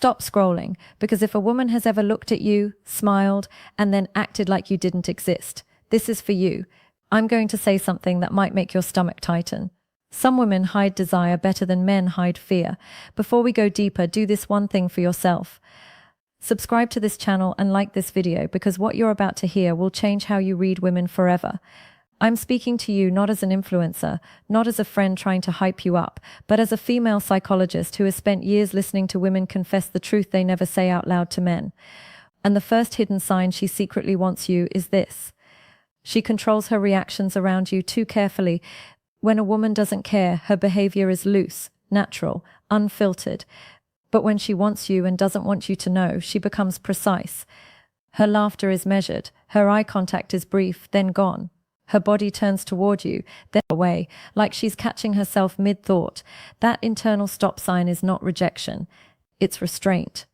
Stop scrolling, because if a woman has ever looked at you, smiled, and then acted like you didn't exist, this is for you. I'm going to say something that might make your stomach tighten. Some women hide desire better than men hide fear. Before we go deeper, do this one thing for yourself. Subscribe to this channel and like this video, because what you're about to hear will change how you read women forever. I'm speaking to you not as an influencer, not as a friend trying to hype you up, but as a female psychologist who has spent years listening to women confess the truth they never say out loud to men. And the first hidden sign she secretly wants you is this. She controls her reactions around you too carefully. When a woman doesn't care, her behavior is loose, natural, unfiltered. But when she wants you and doesn't want you to know, she becomes precise. Her laughter is measured, her eye contact is brief, then gone. Her body turns toward you, then away, like she's catching herself mid-thought. That internal stop sign is not rejection, it's restraint.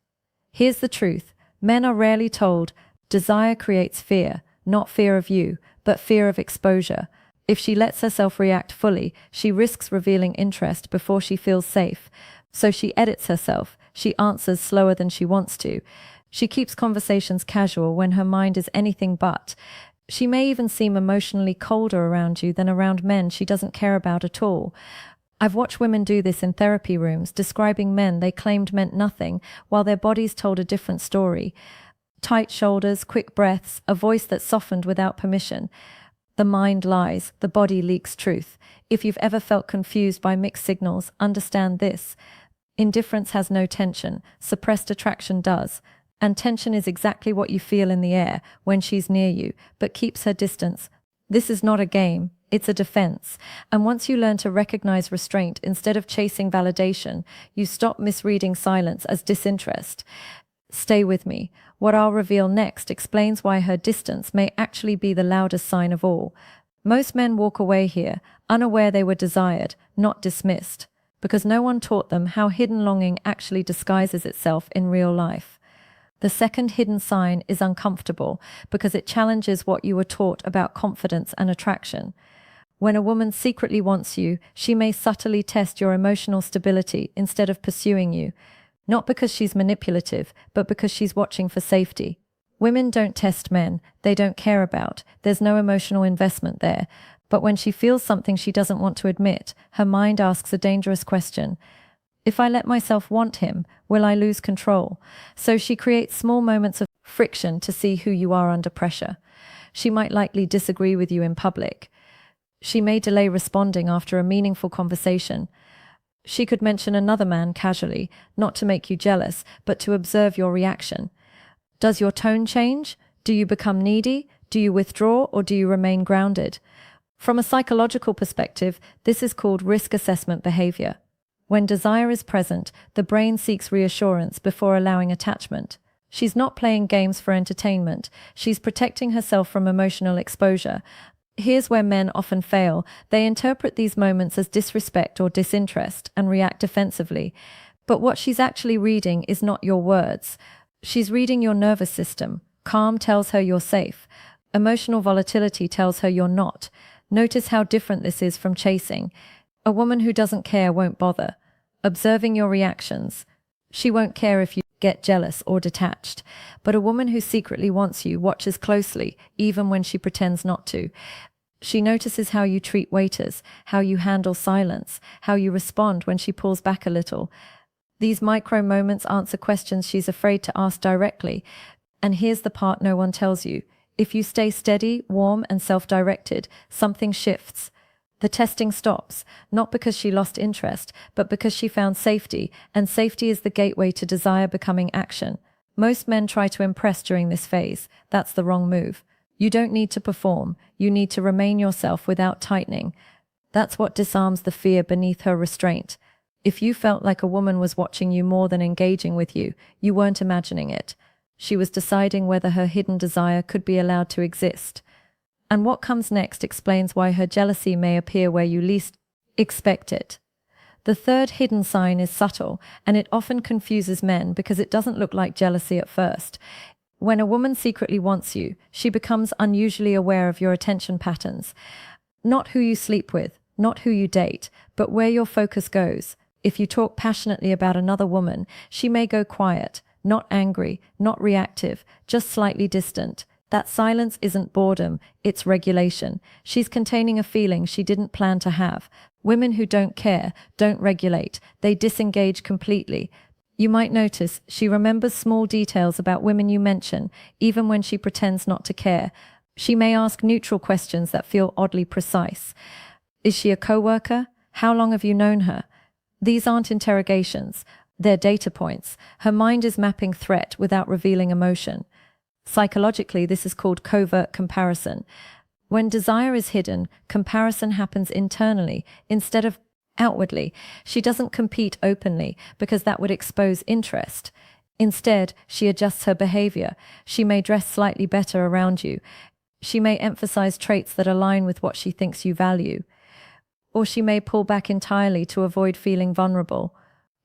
Here's the truth. Men are rarely told, desire creates fear, not fear of you, but fear of exposure. If she lets herself react fully, she risks revealing interest before she feels safe. So she edits herself, she answers slower than she wants to. She keeps conversations casual when her mind is anything but. She may even seem emotionally colder around you than around men she doesn't care about at all. I've watched women do this in therapy rooms, describing men they claimed meant nothing, while their bodies told a different story. Tight shoulders, quick breaths, a voice that softened without permission. The mind lies, the body leaks truth. If you've ever felt confused by mixed signals, understand this. Indifference has no tension, suppressed attraction does. And tension is exactly what you feel in the air when she's near you, but keeps her distance. This is not a game, it's a defense. And once you learn to recognize restraint instead of chasing validation, you stop misreading silence as disinterest. Stay with me. What I'll reveal next explains why her distance may actually be the loudest sign of all. Most men walk away here, unaware they were desired, not dismissed, because no one taught them how hidden longing actually disguises itself in real life. The second hidden sign is uncomfortable because it challenges what you were taught about confidence and attraction. When a woman secretly wants you, she may subtly test your emotional stability instead of pursuing you. Not because she's manipulative, but because she's watching for safety. Women don't test men they don't care about. There's no emotional investment there. But when she feels something she doesn't want to admit, her mind asks a dangerous question. If I let myself want him, will I lose control? So she creates small moments of friction to see who you are under pressure. She might likely disagree with you in public. She may delay responding after a meaningful conversation. She could mention another man casually, not to make you jealous, but to observe your reaction. Does your tone change? Do you become needy? Do you withdraw, or do you remain grounded? From a psychological perspective, this is called risk assessment behavior. When desire is present, the brain seeks reassurance before allowing attachment. She's not playing games for entertainment. She's protecting herself from emotional exposure. Here's where men often fail. They interpret these moments as disrespect or disinterest and react defensively. But what she's actually reading is not your words. She's reading your nervous system. Calm tells her you're safe. Emotional volatility tells her you're not. Notice how different this is from chasing. A woman who doesn't care won't bother. Observing your reactions. She won't care if you get jealous or detached. But a woman who secretly wants you watches closely, even when she pretends not to. She notices how you treat waiters, how you handle silence, how you respond when she pulls back a little. These micro moments answer questions she's afraid to ask directly. And here's the part no one tells you. If you stay steady, warm, and self-directed, something shifts. The testing stops, not because she lost interest, but because she found safety, and safety is the gateway to desire becoming action. Most men try to impress during this phase. That's the wrong move. You don't need to perform. You need to remain yourself without tightening. That's what disarms the fear beneath her restraint. If you felt like a woman was watching you more than engaging with you, you weren't imagining it. She was deciding whether her hidden desire could be allowed to exist. And what comes next explains why her jealousy may appear where you least expect it. The third hidden sign is subtle, and it often confuses men because it doesn't look like jealousy at first. When a woman secretly wants you, she becomes unusually aware of your attention patterns. Not who you sleep with, not who you date, but where your focus goes. If you talk passionately about another woman, she may go quiet, not angry, not reactive, just slightly distant. That silence isn't boredom, it's regulation. She's containing a feeling she didn't plan to have. Women who don't care don't regulate, they disengage completely. You might notice she remembers small details about women you mention, even when she pretends not to care. She may ask neutral questions that feel oddly precise. Is she a coworker? How long have you known her? These aren't interrogations, they're data points. Her mind is mapping threat without revealing emotion. Psychologically, this is called covert comparison. When desire is hidden, comparison happens internally instead of outwardly. She doesn't compete openly because that would expose interest. Instead, she adjusts her behavior. She may dress slightly better around you. She may emphasize traits that align with what she thinks you value. Or she may pull back entirely to avoid feeling vulnerable.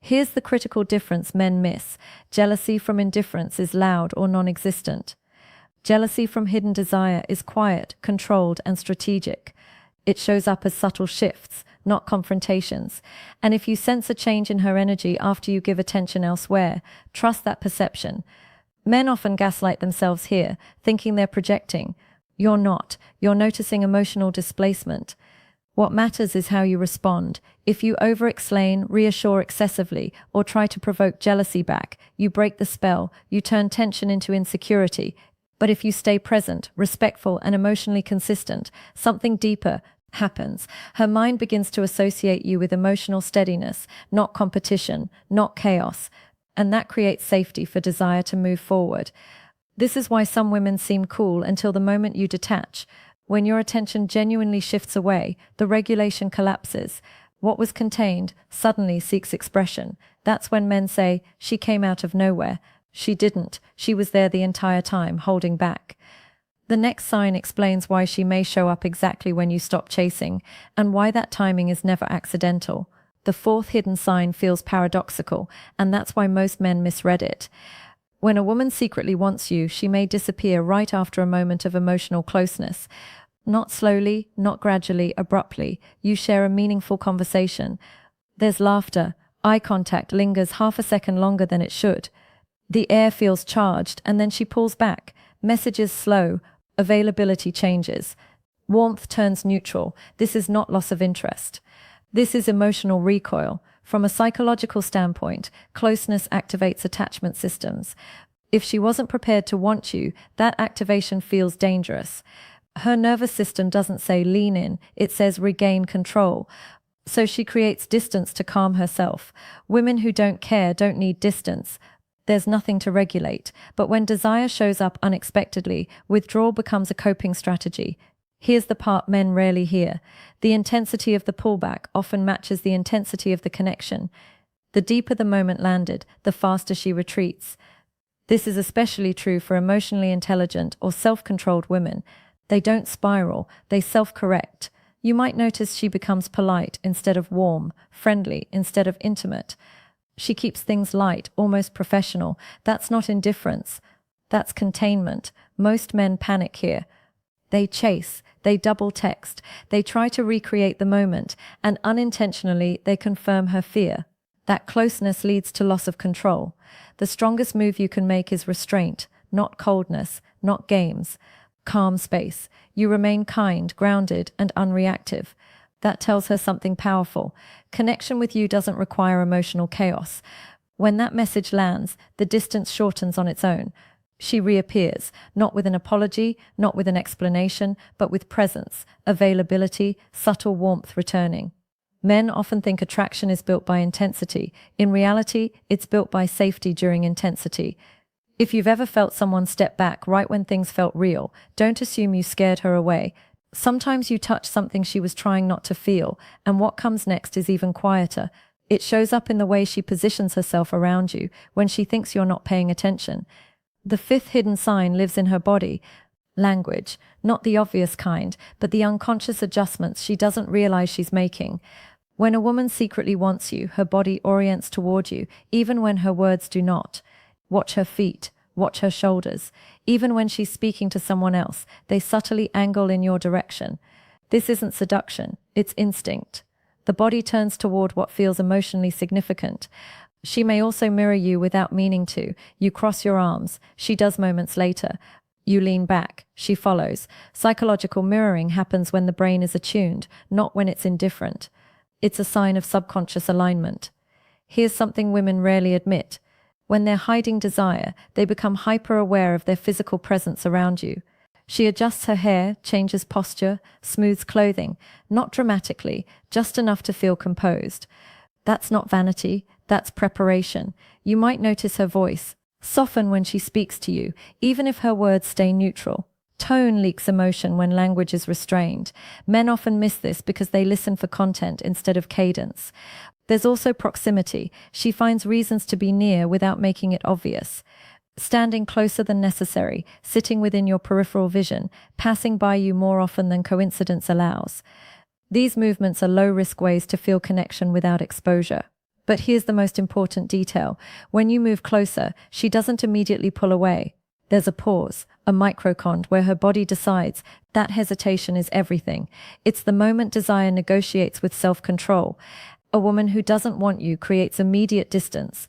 Here's the critical difference men miss. Jealousy from indifference is loud or non-existent. Jealousy from hidden desire is quiet, controlled, and strategic. It shows up as subtle shifts, not confrontations. And if you sense a change in her energy after you give attention elsewhere, trust that perception. Men often gaslight themselves here, thinking they're projecting. You're not. You're noticing emotional displacement. What matters is how you respond. If you over-explain, reassure excessively, or try to provoke jealousy back, you break the spell, you turn tension into insecurity. But if you stay present, respectful, and emotionally consistent, something deeper happens. Her mind begins to associate you with emotional steadiness, not competition, not chaos, and that creates safety for desire to move forward. This is why some women seem cool until the moment you detach. When your attention genuinely shifts away, the regulation collapses. What was contained suddenly seeks expression. That's when men say, she came out of nowhere. She didn't. She was there the entire time, holding back. The next sign explains why she may show up exactly when you stop chasing, and why that timing is never accidental. The fourth hidden sign feels paradoxical, and that's why most men misread it. When a woman secretly wants you, she may disappear right after a moment of emotional closeness. Not slowly, not gradually, abruptly. You share a meaningful conversation. There's laughter. Eye contact lingers half a second longer than it should. The air feels charged, and then she pulls back. Messages slow. Availability changes. Warmth turns neutral. This is not loss of interest. This is emotional recoil. From a psychological standpoint, closeness activates attachment systems. If she wasn't prepared to want you, that activation feels dangerous. Her nervous system doesn't say lean in, it says regain control. So she creates distance to calm herself. Women who don't care don't need distance. There's nothing to regulate. But when desire shows up unexpectedly, withdrawal becomes a coping strategy. Here's the part men rarely hear. The intensity of the pullback often matches the intensity of the connection. The deeper the moment landed, the faster she retreats. This is especially true for emotionally intelligent or self-controlled women. They don't spiral, they self-correct. You might notice she becomes polite instead of warm, friendly instead of intimate. She keeps things light, almost professional. That's not indifference. That's containment. Most men panic here. They chase, they double text, they try to recreate the moment, and unintentionally they confirm her fear. That closeness leads to loss of control. The strongest move you can make is restraint, not coldness, not games. Calm space. You remain kind, grounded, and unreactive. That tells her something powerful. Connection with you doesn't require emotional chaos. When that message lands, the distance shortens on its own. She reappears, not with an apology, not with an explanation, but with presence, availability, subtle warmth returning. Men often think attraction is built by intensity. In reality, it's built by safety during intensity. If you've ever felt someone step back right when things felt real, don't assume you scared her away. Sometimes you touch something she was trying not to feel, and what comes next is even quieter. It shows up in the way she positions herself around you when she thinks you're not paying attention. The fifth hidden sign lives in her body. Language, not the obvious kind, but the unconscious adjustments she doesn't realize she's making. When a woman secretly wants you, her body orients toward you, even when her words do not. Watch her feet, watch her shoulders. Even when she's speaking to someone else, they subtly angle in your direction. This isn't seduction, it's instinct. The body turns toward what feels emotionally significant. She may also mirror you without meaning to. You cross your arms. She does moments later. You lean back. She follows. Psychological mirroring happens when the brain is attuned, not when it's indifferent. It's a sign of subconscious alignment. Here's something women rarely admit. When they're hiding desire, they become hyper-aware of their physical presence around you. She adjusts her hair, changes posture, smooths clothing, not dramatically, just enough to feel composed. That's not vanity, that's preparation. You might notice her voice soften when she speaks to you, even if her words stay neutral. Tone leaks emotion when language is restrained. Men often miss this because they listen for content instead of cadence. There's also proximity. She finds reasons to be near without making it obvious. Standing closer than necessary, sitting within your peripheral vision, passing by you more often than coincidence allows. These movements are low-risk ways to feel connection without exposure. But here's the most important detail. When you move closer, she doesn't immediately pull away. There's a pause, a microcond, where her body decides. That hesitation is everything. It's the moment desire negotiates with self-control. A woman who doesn't want you creates immediate distance.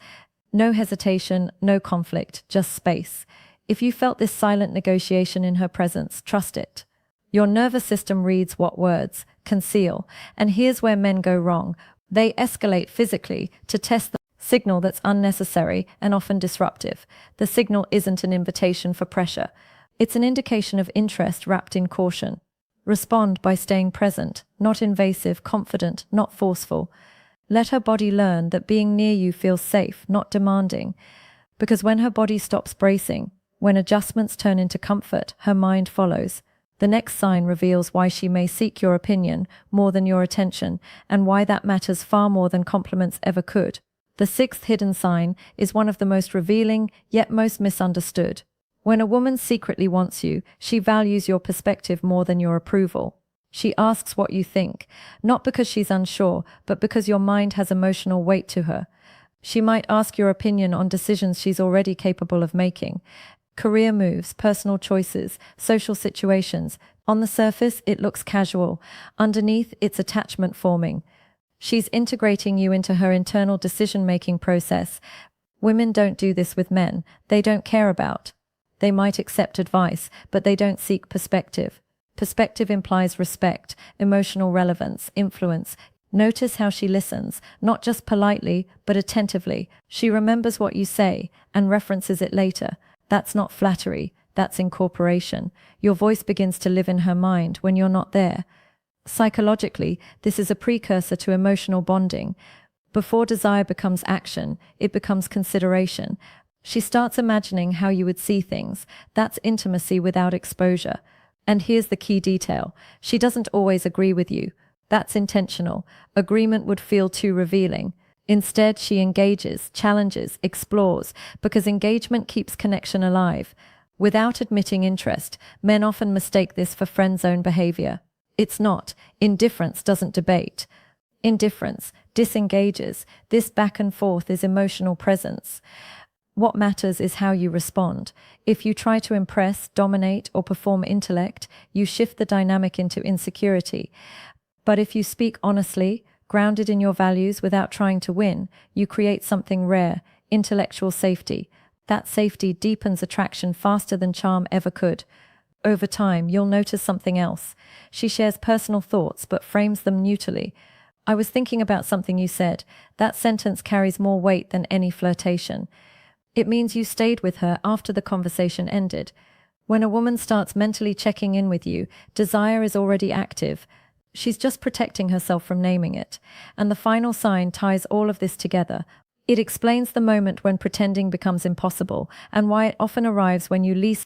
No hesitation, no conflict, just space. If you felt this silent negotiation in her presence, trust it. Your nervous system reads what words conceal. And here's where men go wrong. They escalate physically to test the signal that's unnecessary and often disruptive. The signal isn't an invitation for pressure. It's an indication of interest wrapped in caution. Respond by staying present, not invasive, confident, not forceful. Let her body learn that being near you feels safe, not demanding. Because when her body stops bracing, when adjustments turn into comfort, her mind follows. The next sign reveals why she may seek your opinion more than your attention, and why that matters far more than compliments ever could. The sixth hidden sign is one of the most revealing, yet most misunderstood. When a woman secretly wants you, she values your perspective more than your approval. She asks what you think, not because she's unsure, but because your mind has emotional weight to her. She might ask your opinion on decisions she's already capable of making. Career moves, personal choices, social situations. On the surface, it looks casual. Underneath, it's attachment forming. She's integrating you into her internal decision-making process. Women don't do this with men. They don't care about. They might accept advice, but they don't seek perspective. Perspective implies respect, emotional relevance, influence. Notice how she listens, not just politely, but attentively. She remembers what you say and references it later. That's not flattery, that's incorporation. Your voice begins to live in her mind when you're not there. Psychologically, this is a precursor to emotional bonding. Before desire becomes action, it becomes consideration. She starts imagining how you would see things. That's intimacy without exposure. And here's the key detail. She doesn't always agree with you. That's intentional. Agreement would feel too revealing. Instead, she engages, challenges, explores, because engagement keeps connection alive. Without admitting interest, men often mistake this for friend-zone behavior. It's not. Indifference doesn't debate. Indifference disengages. This back and forth is emotional presence. What matters is how you respond. If you try to impress, dominate, or perform intellect, you shift the dynamic into insecurity. But if you speak honestly, grounded in your values without trying to win, you create something rare, intellectual safety. That safety deepens attraction faster than charm ever could. Over time, you'll notice something else. She shares personal thoughts but frames them neutrally. I was thinking about something you said. That sentence carries more weight than any flirtation. It means you stayed with her after the conversation ended. When a woman starts mentally checking in with you, desire is already active. She's just protecting herself from naming it. And the final sign ties all of this together. It explains the moment when pretending becomes impossible and why it often arrives when you least